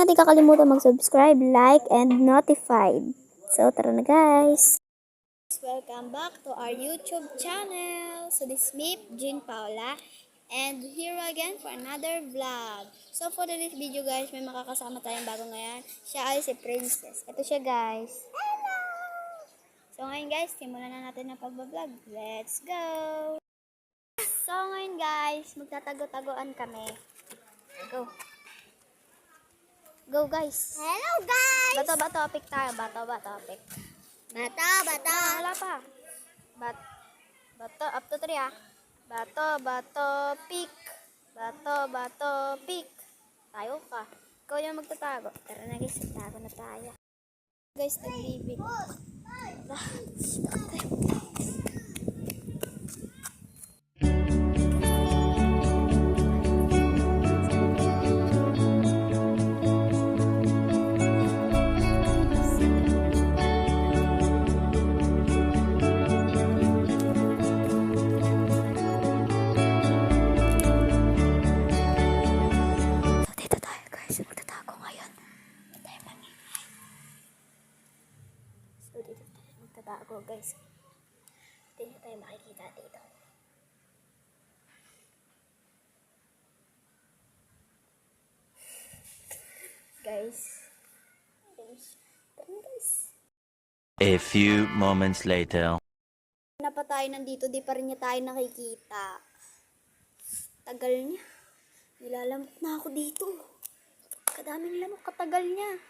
natin kakalimutan mag-subscribe, like, and notified. So, tara na guys! Welcome back to our YouTube channel. So, this is me, Jean Paula, and here again for another vlog. So, for this video guys, may makakasama tayong bago ngayon. Siya ay si Princess. Ito siya guys. Hello! So, ngayon guys, simulan na natin ang pagbablog. Let's go! So, ngayon guys, magtatago-tagoan kami. Go! Go guys! Hello guys! Bato topic tayo. Bato topic. Bato. Wala pa. Bato up to 3 ah. Bato pick. Bato pick. Tayo ka. Ikaw yung magtatago. Tara na guys, tago na tayo. Guys, nagbibig. Magtatago guys. Hindi tayo makikita dito. Guys. A few moments later. Na pa tayo nandito, di pa rin niya tayo nakikita. Tagal niya. Nilalamok na ako dito. Kadaming lamok, katagal niya.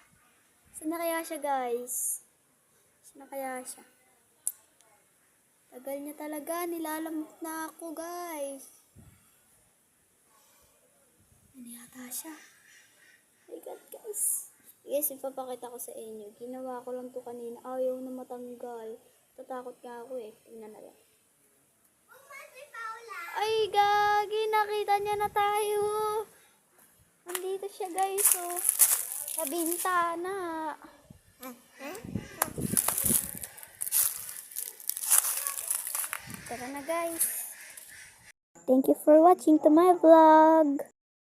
Saan na kaya siya guys? Na kaya siya. Tagal niya talaga. Nilalamok na ako, guys. Ano yata siya? Oh my God, guys. Guys, ipapakita ko sa inyo. Ginawa ko lang to kanina. Ayaw na matanggal. Tatakot nga ako eh. Tingnan na lang. Ay, gagi. Nakita niya na tayo. Nandito siya, guys. Oh. Sa bintana. Tara na guys. Thank you for watching to my vlog.